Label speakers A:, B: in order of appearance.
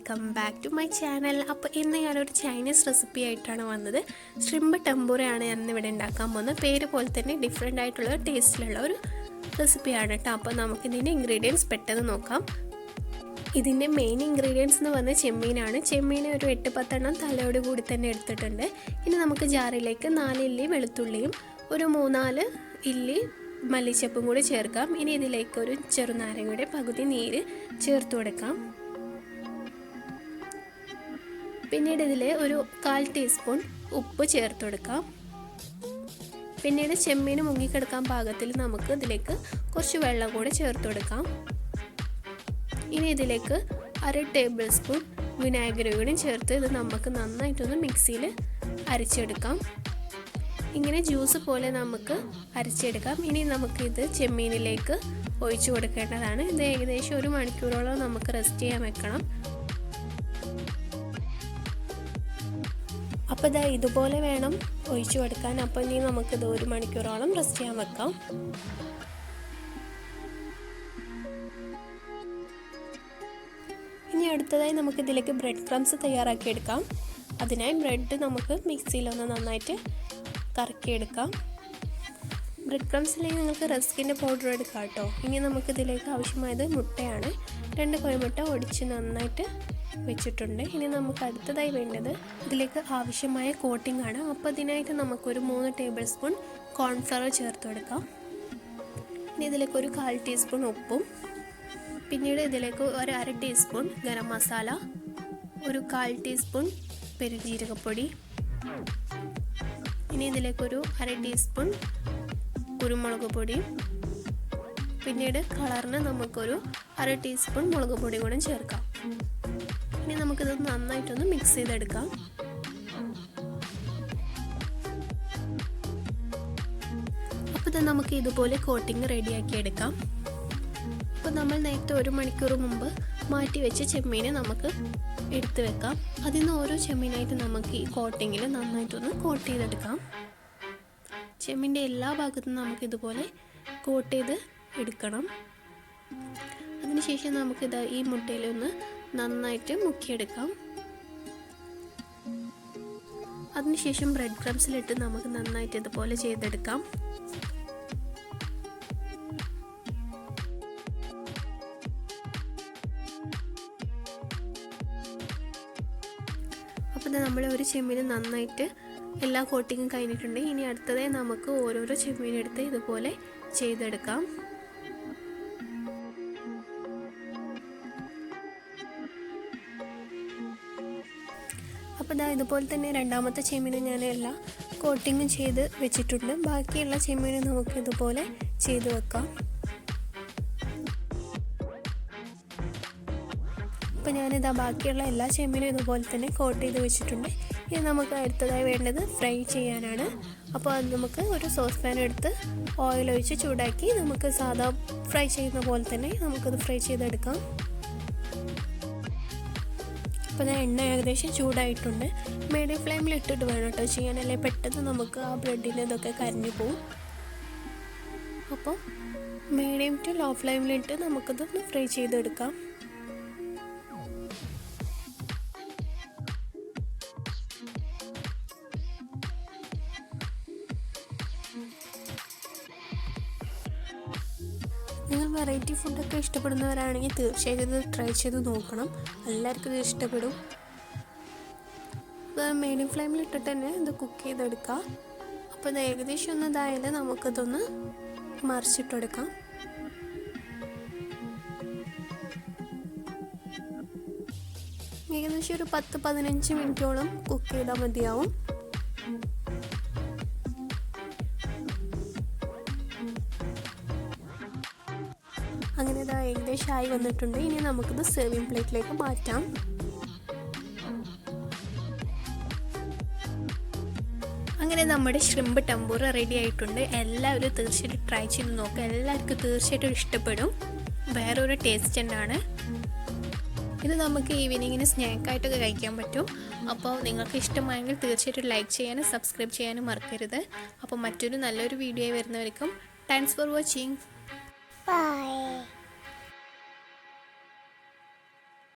A: Welcome back to my channel. അപ്പോൾ ഇന്ന് ഞാനൊരു ചൈനീസ് റെസിപ്പി ആയിട്ടാണ് വന്നത്. ഷ്രിംപ് ടെമ്പൂരയാണ് ഞാൻ ഇവിടെ ഉണ്ടാക്കാൻ പോകുന്നത്. പേര് പോലെ തന്നെ ഡിഫറെൻ്റ് ആയിട്ടുള്ള ടേസ്റ്റിലുള്ള ഒരു റെസിപ്പിയാണ് കേട്ടോ. അപ്പോൾ നമുക്കിതിൻ്റെ ഇൻഗ്രീഡിയൻസ് പെട്ടെന്ന് നോക്കാം. ഇതിൻ്റെ മെയിൻ ഇൻഗ്രീഡിയൻസ് എന്ന് പറഞ്ഞാൽ ചെമ്മീനാണ്. ചെമ്മീൻ ഒരു 8-10 തലയോട് കൂടി തന്നെ എടുത്തിട്ടുണ്ട്. ഇനി നമുക്ക് ജാറിലേക്ക് 4 ഇല്ലി വെളുത്തുള്ളിയും ഒരു 3-4 ഇല്ലി മല്ലിച്ചപ്പും കൂടി ചേർക്കാം. ഇനി ഇതിലേക്ക് ഒരു ചെറുനാരങ്ങയുടെ പകുതി നീര് ചേർത്ത് കൊടുക്കാം. പിന്നീട് ഇതിൽ ഒരു 1/4 ടീസ്പൂൺ ഉപ്പ് ചേർത്ത് കൊടുക്കാം. പിന്നീട് ചെമ്മീൻ മുങ്ങിക്കിടക്കാൻ പാകത്തിൽ നമുക്ക് ഇതിലേക്ക് കുറച്ച് വെള്ളം കൂടി ചേർത്ത് കൊടുക്കാം. ഇനി ഇതിലേക്ക് 1/2 ടേബിൾ സ്പൂൺ വിനാഗിരി കൂടി ചേർത്ത് ഇത് നമുക്ക് നന്നായിട്ടൊന്ന് മിക്സിയിൽ അരച്ചെടുക്കാം. ഇങ്ങനെ ജ്യൂസ് പോലെ നമുക്ക് അരച്ചെടുക്കാം. ഇനി നമുക്കിത് ചെമ്മീനിലേക്ക് ഒഴിച്ചു കൊടുക്കേണ്ടതാണ്. ഇത് ഏകദേശം 1 മണിക്കൂറോളം നമുക്ക് റെസ്റ്റ് ചെയ്യാൻ വെക്കണം. അപ്പോൾ ഇതാ ഇതുപോലെ വേണം ഒഴിച്ചു കൊടുക്കാൻ. അപ്പോൾ ഇനി നമുക്കിത് 1 മണിക്കൂറോളം റെസ്റ്റ് ചെയ്യാൻ വെക്കാം. ഇനി അടുത്തതായി നമുക്കിതിലേക്ക് ബ്രെഡ് ക്രംസ് തയ്യാറാക്കിയെടുക്കാം. അതിനായി ബ്രെഡ് നമുക്ക് മിക്സിയിലൊന്ന് നന്നായിട്ട് കറക്കിയെടുക്കാം. ബ്രെഡ് ക്രംസിലേക്ക് നിങ്ങൾക്ക് റസ്കിൻ്റെ പൗഡർ എടുക്കാം കേട്ടോ. ഇനി നമുക്കിതിലേക്ക് ആവശ്യമായത് മുട്ടയാണ്. 2 കോഴിമുട്ട ഒടിച്ച് നന്നായിട്ട് വെച്ചിട്ടുണ്ട്. ഇനി നമുക്ക് അടുത്തതായി വേണ്ടത് ഇതിലേക്ക് ആവശ്യമായ കോട്ടിംഗ് ആണ്. അപ്പോൾ അതിനായിട്ട് നമുക്കൊരു 3 ടേബിൾ സ്പൂൺ കോൺഫ്ലവർ ചേർത്ത് കൊടുക്കാം. ഇനി ഇതിലേക്ക് ഒരു 1/4 ടീസ്പൂൺ ഉപ്പും പിന്നീട് ഇതിലേക്ക് ഒരു 1/2 ടീസ്പൂൺ ഗരം മസാല, ഒരു 1/4 ടീസ്പൂൺ പെരുംജീരകപ്പൊടി, ഇനി ഇതിലേക്കൊരു 1/2 ടീസ്പൂൺ കുരുമുളക് പൊടി, പിന്നീട് കളറിന് നമുക്കൊരു 1/2 ടീസ്പൂൺ മുളക് പൊടി കൂടെ ചേർക്കാം. ഇനി നമുക്കിത് നന്നായിട്ടൊന്ന് മിക്സ് ചെയ്തെടുക്കാം. അപ്പോൾ ഇത് നമുക്ക് ഇതുപോലെ കോട്ടിങ് റെഡിയാക്കി എടുക്കാം. അപ്പോൾ നമ്മൾ നേരത്തെ 1 മണിക്കൂർ മുമ്പ് മാറ്റി വെച്ച ചെമ്മീനെ നമുക്ക് എടുത്ത് വെക്കാം. അതിൽ നിന്ന് ഓരോ ചെമ്മീനായിട്ട് നമുക്ക് ഈ കോട്ടിങ്ങിൽ നന്നായിട്ടൊന്ന് കോട്ട് ചെയ്തെടുക്കാം. ചെമ്മീൻ്റെ എല്ലാ ഭാഗത്തും നമുക്കിതുപോലെ കോട്ട് ചെയ്ത് എടുക്കണം. അതിനുശേഷം നമുക്കിത് ഈ മുട്ടയിലൊന്ന് നന്നായിട്ട് മുക്കിയെടുക്കാം. അതിനുശേഷം ബ്രെഡ് ക്രംസിലിട്ട് നമുക്ക് നന്നായിട്ട് ഇതുപോലെ ചെയ്തെടുക്കാം. അപ്പോൾ നമ്മൾ ഒരു ചെമ്മീൻ നന്നായിട്ട് എല്ലാ കോട്ടിങ്ങും കഴിഞ്ഞിട്ടുണ്ട്. ഇനി അടുത്തതായി നമുക്ക് ഓരോരോ ചെമ്മീനെടുത്ത് ഇതുപോലെ ചെയ്തെടുക്കാം. അപ്പോൾ ഇതുപോലെ തന്നെ രണ്ടാമത്തെ ചെമ്മീനും ഞാൻ എല്ലാ കോട്ടിങ്ങും ചെയ്ത് വെച്ചിട്ടുണ്ട്. ബാക്കിയുള്ള ചെമ്മീനും നമുക്ക് ഇതുപോലെ ചെയ്ത് വെക്കാം. അപ്പോൾ ഞാനിതാ ബാക്കിയുള്ള എല്ലാ ചെമ്മീനും ഇതുപോലെ തന്നെ കോട്ട് ചെയ്ത് വെച്ചിട്ടുണ്ട്. ഇനി നമുക്ക് അടുത്തതായി വേണ്ടത് ഫ്രൈ ചെയ്യാനാണ്. അപ്പോൾ അത് നമുക്ക് ഒരു സോസ് പാൻ എടുത്ത് ഓയിൽ ഒഴിച്ച് ചൂടാക്കി നമുക്ക് സാധാ ഫ്രൈ ചെയ്യുന്ന പോലെ തന്നെ നമുക്കത് ഫ്രൈ ചെയ്തെടുക്കാം. അപ്പോൾ എണ്ണ ഏകദേശം ചൂടായിട്ടുണ്ട്. മീഡിയം ഫ്ലെയിമിൽ ഇട്ടിട്ട് വേണം കേട്ടോ ചെയ്യാൻ, അല്ലെങ്കിൽ പെട്ടെന്ന് നമുക്ക് ആ ബ്രെഡിന് ഇതൊക്കെ കരിഞ്ഞു പോവും. അപ്പോൾ മീഡിയം ടു ലോ ഫ്ലെയിമിലിട്ട് നമുക്കിതൊന്ന് ഫ്രൈ ചെയ്തെടുക്കാം. നിങ്ങൾ വെറൈറ്റി ഫുഡൊക്കെ ഇഷ്ടപ്പെടുന്നവരാണെങ്കിൽ തീർച്ചയായും ഇത് ട്രൈ ചെയ്ത് നോക്കണം. എല്ലാവർക്കും ഇത് ഇഷ്ടപ്പെടും. മീഡിയം ഫ്ലെയിമിൽ ഇട്ടിട്ട് തന്നെ ഇത് കുക്ക് ചെയ്തെടുക്കുക. അപ്പോൾ ഇത് ഏകദേശം ഒന്ന് ഇതായാലും നമുക്കിതൊന്ന് മറിച്ചിട്ടെടുക്കാം. ഏകദേശം ഒരു 10-15 മിനിറ്റോളം കുക്ക് ചെയ്താൽ മതിയാവും. അങ്ങനെ ഇതാ ഏകദേശം ആയി വന്നിട്ടുണ്ട്. ഇനി നമുക്കിത് സെർവിങ് പ്ലേറ്റിലേക്ക് മാറ്റാം. അങ്ങനെ നമ്മുടെ ഷ്രിംപ് ടെമ്പൂര റെഡി ആയിട്ടുണ്ട്. എല്ലാവരും തീർച്ചയായിട്ടും ട്രൈ ചെയ്ത് നോക്കുക. എല്ലാവർക്കും തീർച്ചയായിട്ടും ഇഷ്ടപ്പെടും. വേറൊരു ടേസ്റ്റ് തന്നെയാണ്. ഇത് നമുക്ക് ഈവനിങ്ങിന് സ്നാക്കായിട്ടൊക്കെ കഴിക്കാൻ പറ്റും. അപ്പോൾ നിങ്ങൾക്ക് ഇഷ്ടമായെങ്കിൽ തീർച്ചയായിട്ടും ലൈക്ക് ചെയ്യാനും സബ്സ്ക്രൈബ് ചെയ്യാനും മറക്കരുത്. അപ്പോൾ മറ്റൊരു നല്ലൊരു വീഡിയോ വരുന്നവർക്കും താങ്ക്സ് ഫോർ വാച്ചിങ്.
B: Bye.